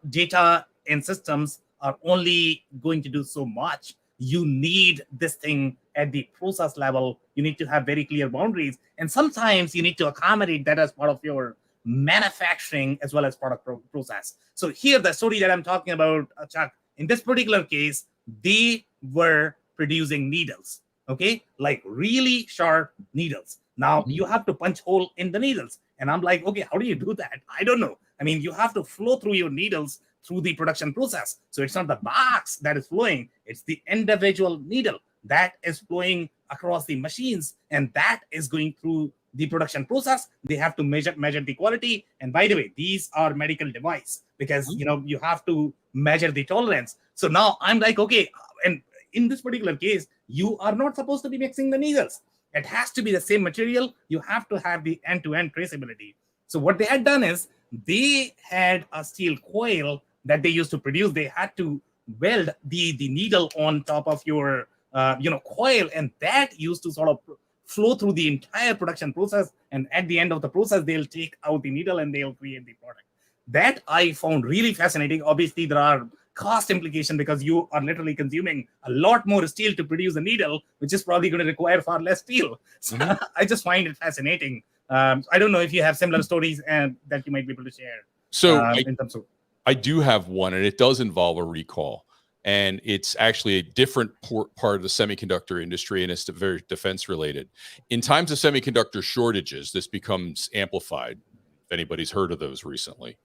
data and systems are only going to do so much. You need this thing at the process level. You need to have very clear boundaries, and sometimes you need to accommodate that as part of your manufacturing as well as product process. So here, the story that I'm talking about, Chuck, in this particular case, they were producing needles, okay, like really sharp needles. Now you have to punch hole in the needles. And I'm like, okay, how do you do that? I don't know. You have to flow through your needles through the production process. So it's not the box that is flowing. It's the individual needle that is flowing across the machines. And that is going through the production process. They have to measure the quality. And by the way, these are medical device because, you have to measure the tolerance. So now I'm like, okay. And in this particular case, you are not supposed to be mixing the needles. It has to be the same material. You have to have the end-to-end traceability. So what they had done is they had a steel coil that they used to produce. They had to weld the needle on top of your coil, and that used to sort of flow through the entire production process. And at the end of the process, they'll take out the needle and they'll create the product. That I found really fascinating. Obviously, there are cost implication because you are literally consuming a lot more steel to produce a needle, which is probably going to require far less steel. So I just find it fascinating. I don't know if you have similar stories that you might be able to share. So in terms of... I do have one, and it does involve a recall. And it's actually a different part of the semiconductor industry, and it's very defense related. In times of semiconductor shortages, this becomes amplified. If anybody's heard of those recently.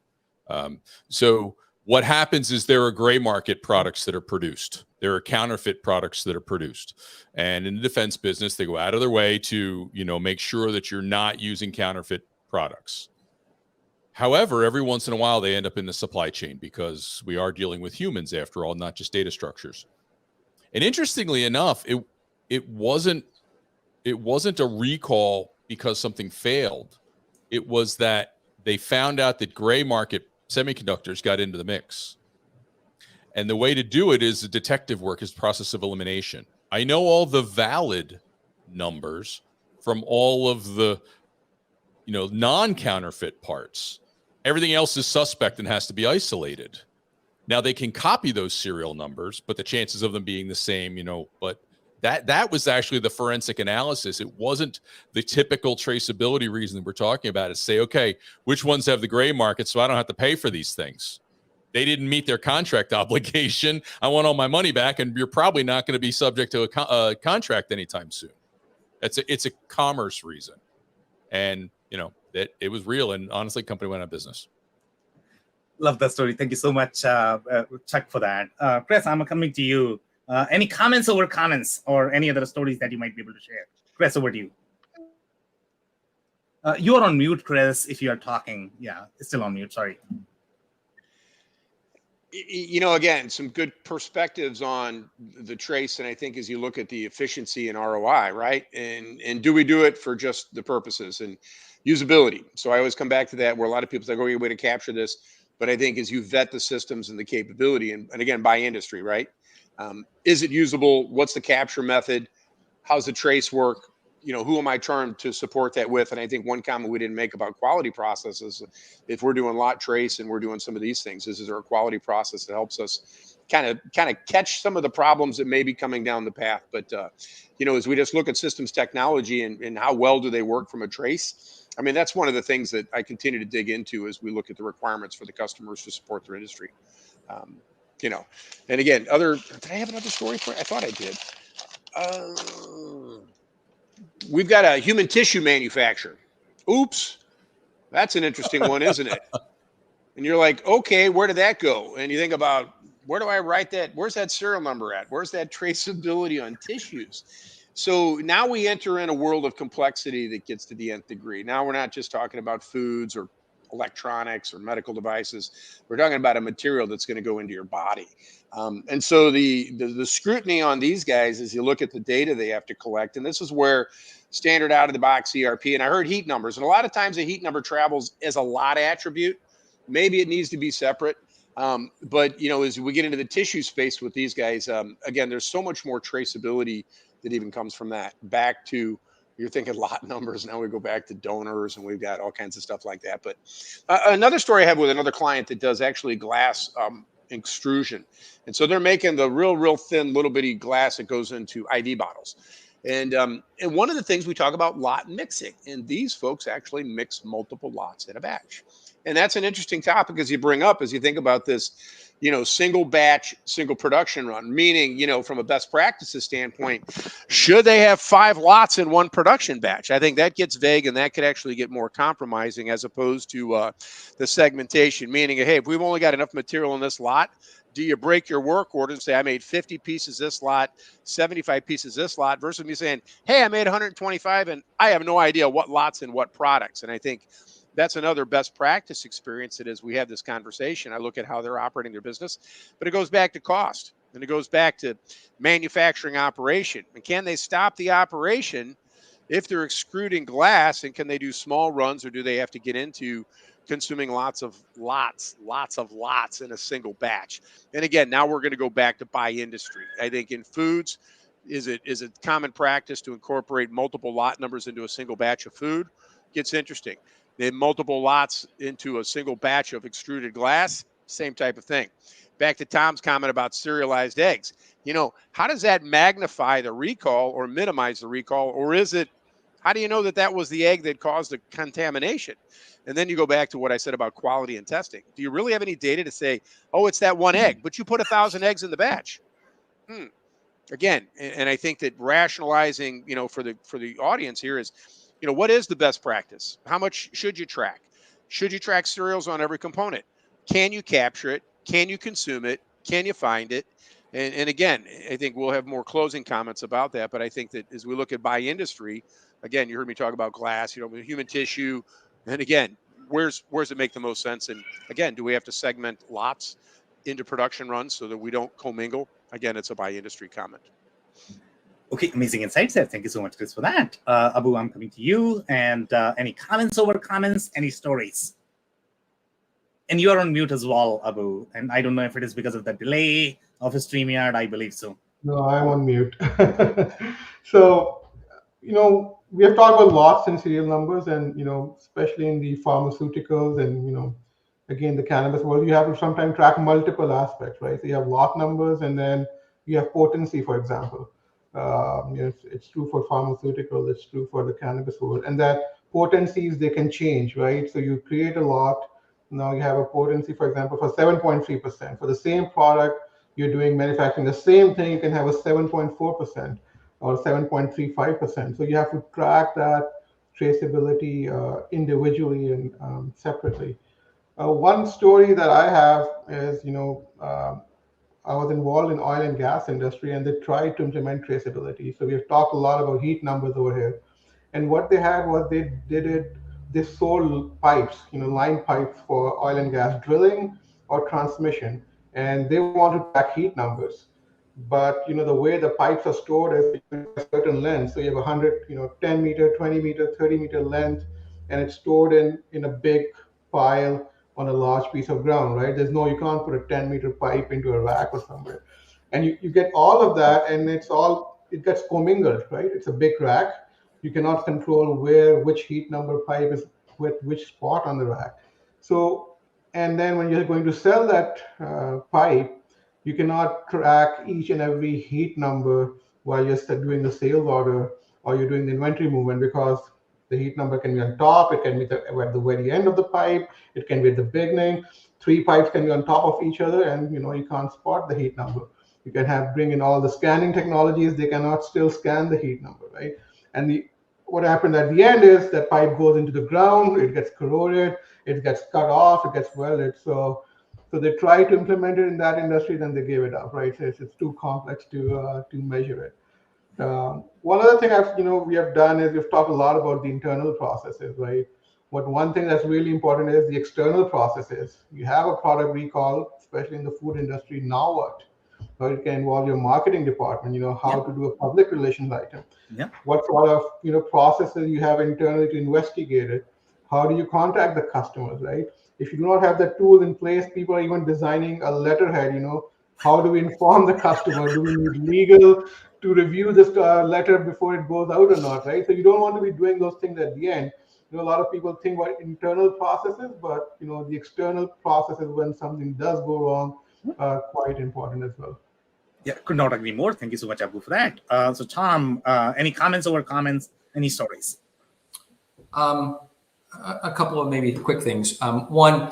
So what happens is there are gray market products that are produced. There are counterfeit products that are produced. And in the defense business, they go out of their way to, make sure that you're not using counterfeit products. However, every once in a while, they end up in the supply chain because we are dealing with humans after all, not just data structures. And interestingly enough, it wasn't a recall because something failed. It was that they found out that gray market semiconductors got into the mix. And the way to do it is the detective work, is process of elimination. I know all the valid numbers from all of the, non-counterfeit parts. Everything else is suspect and has to be isolated. Now they can copy those serial numbers, but the chances of them being the same, but that was actually the forensic analysis. It wasn't the typical traceability reason that we're talking about. Is say, okay, which ones have the gray market so I don't have to pay for these things? They didn't meet their contract obligation. I want all my money back, and you're probably not going to be subject to a contract anytime soon. It's a commerce reason, and that it was real. And honestly, company went out of business. Love that story. Thank you so much, Chuck, for that. Chris, I'm coming to you. Any comments over comments or any other stories that you might be able to share? Chris, over to you. You are on mute, Chris, if you are talking. Yeah, it's still on mute. Sorry. Again, some good perspectives on the trace. And I think as you look at the efficiency and ROI, right? And do we do it for just the purposes and usability? So I always come back to that, where a lot of people say, oh, your way to capture this. But I think as you vet the systems and the capability, and again, by industry, right? Is it usable? What's the capture method? How's the trace work? Who am I trying to support that with? And I think one comment we didn't make about quality processes, if we're doing lot trace and we're doing some of these things, is there a quality process that helps us kind of catch some of the problems that may be coming down the path? But, as we just look at systems technology and how well do they work from a trace, I mean, that's one of the things that I continue to dig into as we look at the requirements for the customers to support their industry. And again, did I have another story for you? I thought I did. We've got a human tissue manufacturer. Oops. That's an interesting one, isn't it? And you're like, okay, where did that go? And you think about, where do I write that? Where's that serial number at? Where's that traceability on tissues? So now we enter in a world of complexity that gets to the nth degree. Now we're not just talking about foods or electronics or medical devices. We're talking about a material that's going to go into your body. And so the scrutiny on these guys is you look at the data they have to collect. And this is where standard out of the box ERP, and I heard heat numbers. And a lot of times a heat number travels as a lot attribute. Maybe it needs to be separate. But, as we get into the tissue space with these guys, again, there's so much more traceability that even comes from that. Back to, you're thinking lot numbers. Now we go back to donors, and we've got all kinds of stuff like that. But another story I have with another client that does actually glass extrusion. And so they're making the real thin little bitty glass that goes into ID bottles. And one of the things we talk about, lot mixing, and these folks actually mix multiple lots in a batch. And that's an interesting topic as you bring up, as you think about this, single batch, single production run, meaning, from a best practices standpoint, should they have 5 lots in one production batch? I think that gets vague, and that could actually get more compromising as opposed to the segmentation, meaning, hey, if we've only got enough material in this lot, do you break your work order and say, I made 50 pieces this lot, 75 pieces this lot, versus me saying, hey, I made 125 and I have no idea what lots and what products. And I think that's another best practice experience that as we have this conversation, I look at how they're operating their business, but it goes back to cost and it goes back to manufacturing operation. And can they stop the operation if they're extruding glass, and can they do small runs, or do they have to get into consuming lots of lots in a single batch? And again, now we're going to go back to by industry. I think in foods, is it common practice to incorporate multiple lot numbers into a single batch of food? Gets interesting. Then multiple lots into a single batch of extruded glass, same type of thing. Back to Tom's comment about serialized eggs. How does that magnify the recall or minimize the recall? Or is it, how do you know that that was the egg that caused the contamination? And then you go back to what I said about quality and testing. Do you really have any data to say, oh, it's that one egg, but you put 1,000 eggs in the batch? Again, and I think that rationalizing, for the audience here is, what is the best practice? How much should you track? Should you track cereals on every component? Can you capture it? Can you consume it? Can you find it? And again, I think we'll have more closing comments about that. But I think that as we look at by industry, again, you heard me talk about glass, human tissue. And again, where's it make the most sense? And again, do we have to segment lots into production runs so that we don't commingle? Again, it's a by industry comment. Okay, amazing insights there. Thank you so much, Chris, for that. Abu, I'm coming to you. And any comments over comments, any stories? And you're on mute as well, Abu. And I don't know if it is because of the delay of a StreamYard. I believe so. No, I'm on mute. So, we have talked about lots and serial numbers, and, especially in the pharmaceuticals and, again, the cannabis world, you have to sometimes track multiple aspects, right? So you have lot numbers, and then you have potency, for example. It's true for pharmaceutical, it's true for the cannabis world, and that potencies, they can change, right? So you create a lot, now you have a potency, for example, for 7.3%. For the same product, you're doing manufacturing the same thing, you can have a 7.4% or 7.35%. So you have to track that traceability individually and separately. One story that I have is, I was involved in oil and gas industry, and they tried to implement traceability. So we've talked a lot about heat numbers over here. And what they had was they sold pipes, line pipes for oil and gas drilling or transmission, and they want to track heat numbers. But the way the pipes are stored is a certain length. So you have 100, 10 meter, 20 meter, 30-meter length, and it's stored in a big pile on a large piece of ground, right? You can't put a 10-meter pipe into a rack or somewhere. And you get all of that, and it gets commingled, right? It's a big rack. You cannot control which heat number pipe is with which spot on the rack. So, and then when you're going to sell that pipe, you cannot track each and every heat number while you're doing the sales order or you're doing the inventory movement, because the heat number can be on top, it can be at the very end of the pipe, it can be at the beginning. 3 pipes can be on top of each other, and you can't spot the heat number. You can bring in all the scanning technologies, they cannot still scan the heat number, right? And what happened at the end is that pipe goes into the ground, it gets corroded, it gets cut off, it gets welded. So they try to implement it in that industry, then they gave it up, right? So it's too complex to measure it. One other thing we have done is we've talked a lot about the internal processes, right? But one thing that's really important is the external processes. You have a product recall, especially in the food industry. Now what? Well, it can involve your marketing department. How to do a public relations item. Yeah. What sort of processes you have internally to investigate it. How do you contact the customers, right? If you do not have the tool in place, people are even designing a letterhead. How do we inform the customer? Do we need legal to review this letter before it goes out or not, right? So you don't want to be doing those things at the end. A lot of people think about internal processes, but the external processes, when something does go wrong, are quite important as well. Yeah, could not agree more. Thank you so much, Abu, for that. So Tom, any comments, any stories? A couple of maybe quick things. One,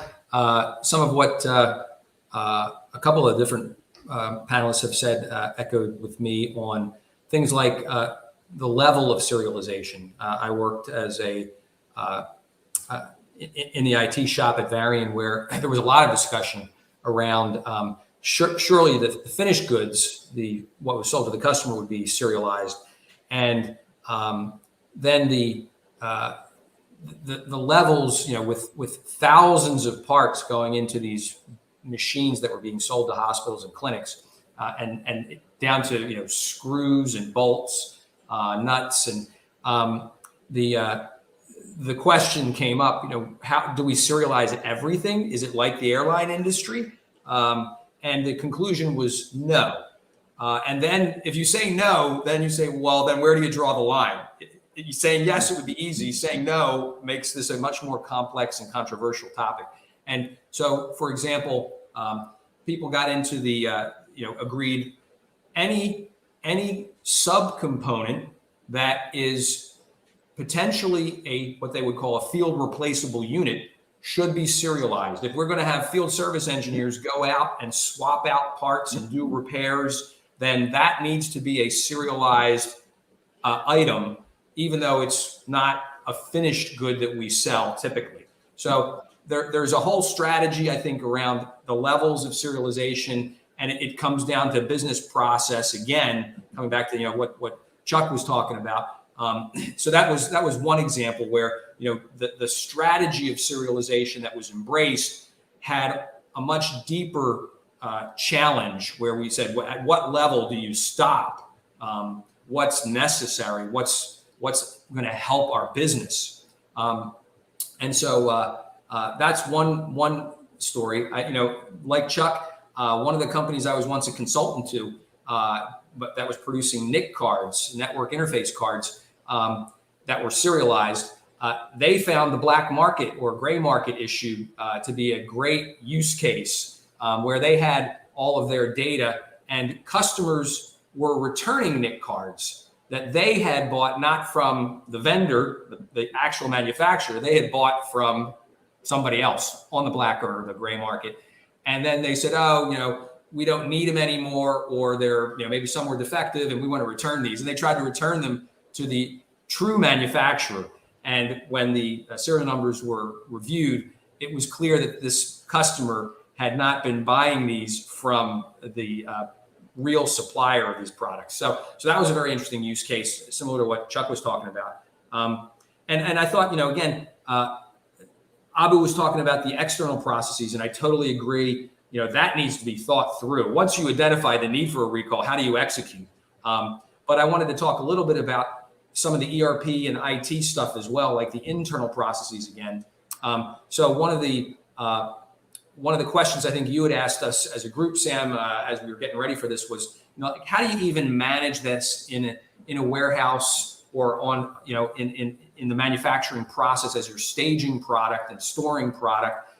some of what a couple of different panelists have said echoed with me on things like the level of serialization. I worked as in the IT shop at Varian, where there was a lot of discussion around surely the finished goods, what was sold to the customer, would be serialized, and then the levels, with thousands of parts going into these machines that were being sold to hospitals and clinics, and down to screws and bolts, nuts, and the question came up, how do we serialize everything? Is it like the airline industry? And the conclusion was no. And then if you say no, then you say, well, then where do you draw the line? You saying yes, it would be easy. Saying no makes this a much more complex and controversial topic. And so, for example, people got into the, agreed any subcomponent that is potentially what they would call a field replaceable unit should be serialized. If we're going to have field service engineers go out and swap out parts and do repairs, then that needs to be a serialized item, even though it's not a finished good that we sell typically. So there's a whole strategy, I think, around the levels of serialization, and it comes down to business process again, coming back to what Chuck was talking about. So that was one example where the strategy of serialization that was embraced had a much deeper challenge, where we said, at what level do you stop? What's necessary? What's going to help our business? And so that's one story. Like Chuck, one of the companies I was once a consultant to, but that was producing NIC cards, network interface cards, that were serialized. They found the black market or gray market issue to be a great use case where they had all of their data and customers were returning NIC cards that they had bought not from the vendor, the actual manufacturer, they had bought from somebody else on the black or the gray market. And then they said, oh, we don't need them anymore, or they're, maybe some were defective and we want to return these. And they tried to return them to the true manufacturer. And when the serial numbers were reviewed, it was clear that this customer had not been buying these from the real supplier of these products. So that was a very interesting use case, similar to what Chuck was talking about. And I thought, again, Abu was talking about the external processes, and I totally agree. That needs to be thought through. Once you identify the need for a recall, how do you execute? But I wanted to talk a little bit about some of the ERP and IT stuff as well, like the internal processes again. So one of the questions I think you had asked us as a group, Sam, as we were getting ready for this was, how do you even manage this in a warehouse or on, in the manufacturing process as you're staging product and storing product?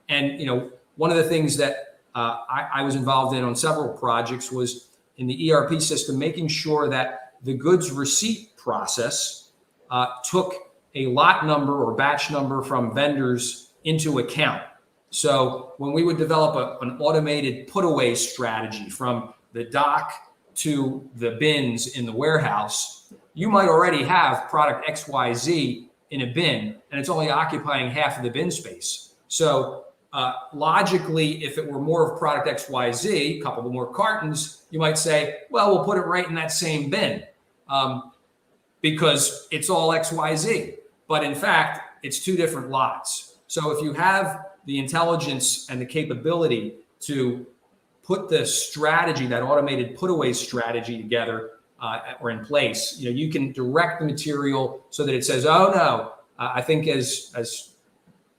And one of the things that I was involved in on several projects was in the ERP system, making sure that the goods receipt process took a lot number or batch number from vendors into account. So when we would develop an automated put away strategy from the dock to the bins in the warehouse, you might already have product XYZ in a bin and it's only occupying half of the bin space. So logically, if it were more of product XYZ, a couple of more cartons, you might say, well, we'll put it right in that same bin because it's all XYZ. But in fact, it's two different lots. So if you have the intelligence and the capability to put the strategy, that automated put away strategy together or in place, you can direct the material so that it says, oh no, I think as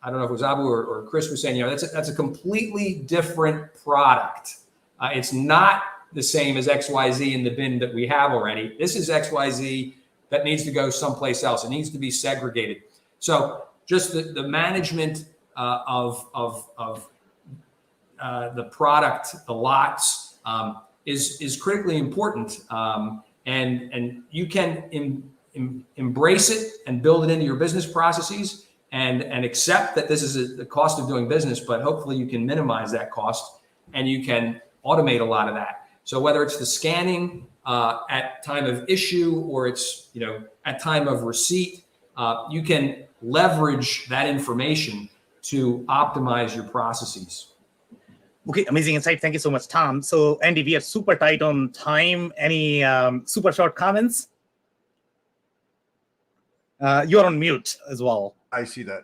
I don't know if it was Abu or Chris was saying, that's a completely different product. It's not the same as XYZ in the bin that we have already. This is XYZ that needs to go someplace else. It needs to be segregated. So just the management of the product, the lots, is critically important. And you can embrace it and build it into your business processes and accept that this is the cost of doing business, but hopefully you can minimize that cost and you can automate a lot of that. So whether it's the scanning at time of issue or it's at time of receipt, you can leverage that information to optimize your processes. Okay, amazing insight. Thank you so much, Tom. So Andy, we are super tight on time. Any super short comments? You're on mute as well. I see that.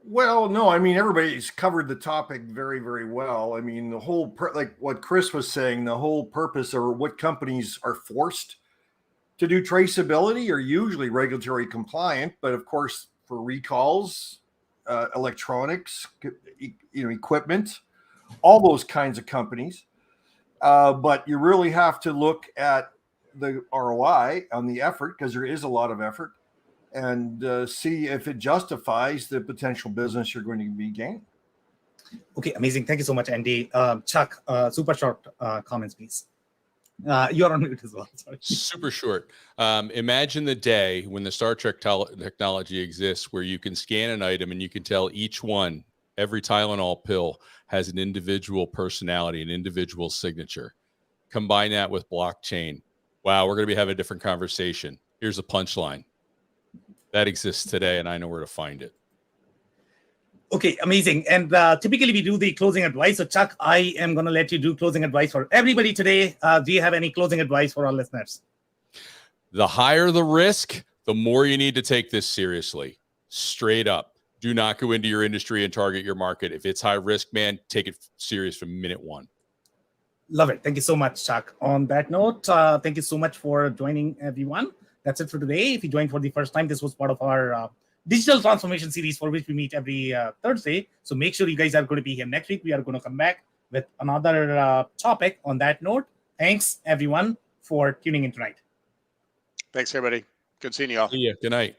Well, no, everybody's covered the topic very, very well. The whole, like what Chris was saying, the whole purpose or what companies are forced to do traceability are usually regulatory compliant, but of course for recalls, electronics, equipment, all those kinds of companies. But you really have to look at the ROI on the effort, because there is a lot of effort, and see if it justifies the potential business you're going to be gaining. Okay, amazing. Thank you so much, Andy. Chuck, super short comments, please. You're on mute as well. Sorry. Super short. Imagine the day when the Star Trek technology exists where you can scan an item and you can tell each one, every Tylenol pill has an individual personality, an individual signature. Combine that with blockchain. Wow, we're going to be having a different conversation. Here's a punchline. That exists today, and I know where to find it. Okay, amazing. And typically we do the closing advice. So Chuck, I am going to let you do closing advice for everybody today. Do you have any closing advice for our listeners? The higher the risk, the more you need to take this seriously. Straight up. Do not go into your industry and target your market. If it's high risk, man, take it serious from minute one. Love it. Thank you so much, Chuck. On that note, thank you so much for joining, everyone. That's it for today. If you joined for the first time, this was part of our digital transformation series for which we meet every Thursday. So make sure you guys are going to be here next week. We are going to come back with another topic. On that note, thanks, everyone, for tuning in tonight. Thanks, everybody. Good seeing you all. See ya. Good night.